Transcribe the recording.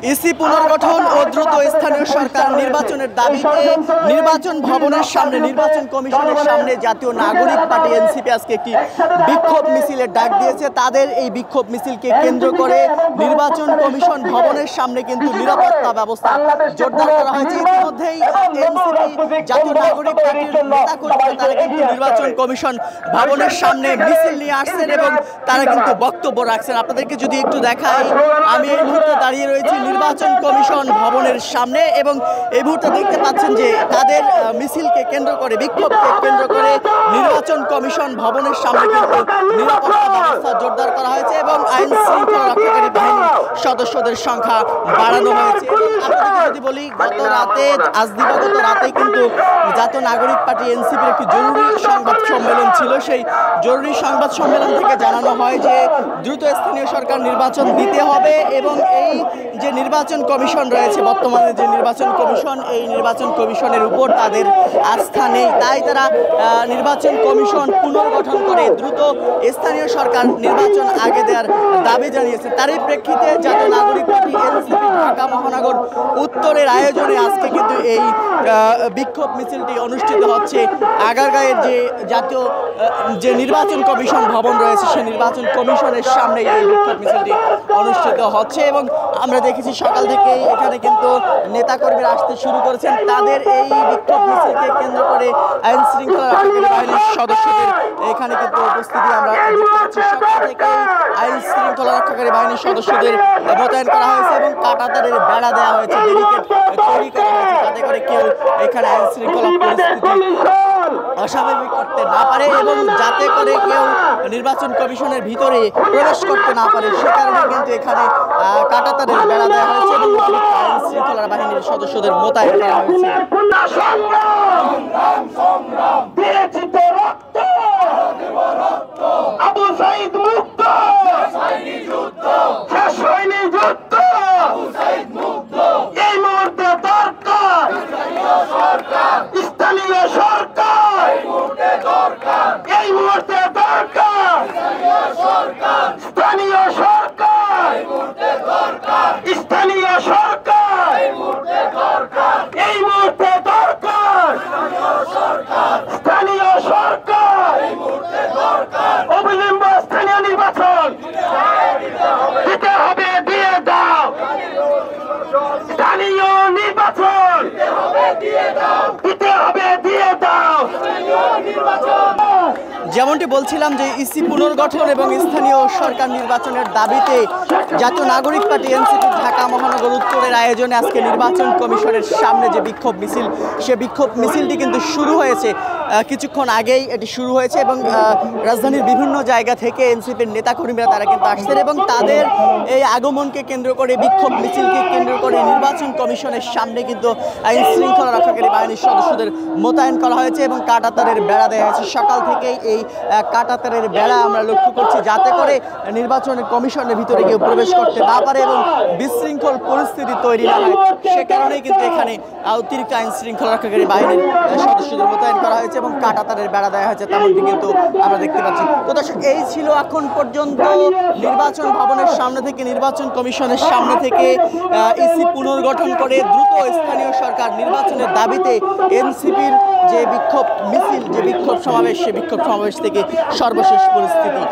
EC পুনর্গঠন ও দ্রুত স্থানীয় সরকার নির্বাচনের দাবিতে নির্বাচন ভবনের সামনে নির্বাচন কমিশনের সামনে জাতীয় নাগরিক পার্টি এনসিপি আজকে একটি বিক্ষোভ মিছিলের ডাক দিয়েছে। তাদের এই বিক্ষোভ মিছিলকে কেন্দ্র করে নির্বাচন কমিশন ভবনের সামনে কিন্তু নিরাপত্তা ব্যবস্থা জোরদার করা হয়েছে। ইতিমধ্যেই এনসিপি জাতীয় নাগরিক পার্টির নেতাকর্মীরা তারা কিন্তু নির্বাচন কমিশন ভবনের সামনে মিছিল নিয়ে আসছেন এবং তারা কিন্তু বক্তব্য রাখছেন। আপনাদেরকে যদি একটু দেখাই, আমি এই মুহূর্তে দাঁড়িয়ে রয়েছি নির্বাচন কমিশন ভবনের সামনে এবং এই মুহূর্তে দেখতে পাচ্ছেন যে তাদের মিছিলকে কেন্দ্র করে, বিক্ষোভকে কেন্দ্র করে নির্বাচন কমিশন ভবনের সামনে কিন্তু নিরাপত্তা ব্যবস্থা জোরদার করা হয়েছে এবং আইন শৃঙ্খলা রক্ষাকারী বাহিনীর সদস্যদের সংখ্যা বাড়ানো হয়েছে। আপনাদেরকে যদি বলি, গত রাতে আজ দিবাগত রাতে কিন্তু জাতীয় নাগরিক পার্টি এনসিপির একটি জরুরি সংবাদ সম্মেলন ছিল। সেই জরুরি সংবাদ সম্মেলন থেকে জানানো হয় যে দ্রুত স্থানীয় সরকার নির্বাচন দিতে হবে এবং এই যে নির্বাচন কমিশন রয়েছে, বর্তমানে যে নির্বাচন কমিশন, এই নির্বাচন কমিশনের উপর তাদের আস্থা নেই। তাই তারা নির্বাচন কমিশন পুনর্গঠন করে দ্রুত স্থানীয় সরকার নির্বাচন আগে দেওয়ার দাবি জানিয়েছে। তারই প্রেক্ষিতে জাতীয় নাগরিক পার্টি এনসিপি ঢাকা মহানগর উত্তরের আয়োজনে আজকে কিন্তু এই বিক্ষোভ মিছিলটি অনুষ্ঠিত হচ্ছে। আগারগাঁয়ের যে জাতীয় যে নির্বাচন কমিশন ভবন রয়েছে, সেই নির্বাচন কমিশনের সামনে এই বিক্ষোভ মিছিলটি অনুষ্ঠিত হচ্ছে এবং আমরা দেখেছি সকাল থেকে এখানে কিন্তু নেতাকর্মীরা আসতে শুরু করেছেন। তাদের এই বিক্ষোভ মিছিলকে কেন্দ্র করে আইন শৃঙ্খলা রক্ষাকারী বাহিনীর সদস্যদের এখানে কিন্তু উপস্থিতি আমরা দেখতে পাচ্ছি। সকাল থেকে আইন শৃঙ্খলা রক্ষাকারী বাহিনীর সদস্যদের মোতায়েন করা হয়েছে এবং কাঁটাতারের বেড়া দেওয়া হয়েছে, ব্যারিকেড তৈরি করা হয়েছে যাতে করে কেউ এখানে আইন শৃঙ্খলা পরিস্থিতি অস্বাভাবিক করতে না পারে এবং যাতে করে কেউ নির্বাচন কমিশনের ভিতরে প্রবেশ করতে না পারে, সে কারণে কিন্তু এখানে কাঁটাতারের বেড়া দেওয়া হয়েছে এবং আইন শৃঙ্খলা বাহিনীর সদস্যদের মোতায়েন করা হয়েছে। যেমনটি বলছিলাম যে ইসি পুনর্গঠন এবং স্থানীয় সরকার নির্বাচনের দাবিতে জাতীয় নাগরিক পার্টি এনসিপি ঢাকা মহানগর উত্তরের আয়োজনে আজকে নির্বাচন কমিশনের সামনে যে বিক্ষোভ মিছিল, সে বিক্ষোভ মিছিলটি কিন্তু শুরু হয়েছে কিছুক্ষণ আগেই এটি শুরু হয়েছে এবং রাজধানীর বিভিন্ন জায়গা থেকে এনসিপির নেতাকর্মীরা তারা কিন্তু আসছেন এবং তাদের এই আগমনকে কেন্দ্র করে, বিক্ষোভ মিছিলকে কেন্দ্র করে নির্বাচন কমিশনের সামনে কিন্তু আইন শৃঙ্খলা রক্ষাকারী বাহিনীর সদস্যদের মোতায়েন করা হয়েছে এবং কাঁটাতারের বেড়া দেওয়া হয়েছে। সকাল থেকেই এই কাঁটাতারের বেড়া আমরা লক্ষ্য করছি যাতে করে নির্বাচন কমিশনের ভিতরে কেউ প্রবেশ করতে না পারে এবং বিশৃঙ্খল পরিস্থিতি তৈরি না হয়, সে কারণেই কিন্তু এখানে অতিরিক্ত আইন শৃঙ্খলা রক্ষাকারী বাহিনীর সদস্যদের মোতায়েন করা হয়েছে এবং কাঁটাতারের বেড়া দেওয়া হয়েছে, তেমনটি কিন্তু আমরা দেখতে পাচ্ছি। তো দর্শক, এই ছিল এখন পর্যন্ত নির্বাচন ভবনের সামনে থেকে, নির্বাচন কমিশনের সামনে থেকে ইসি পুনর্গঠন করে দ্রুত স্থানীয় সরকার নির্বাচনের দাবিতে এনসিপির যে বিক্ষোভ মিছিল, যে বিক্ষোভ সমাবেশ, সে বিক্ষোভ সমাবেশ থেকে সর্বশেষ পরিস্থিতি।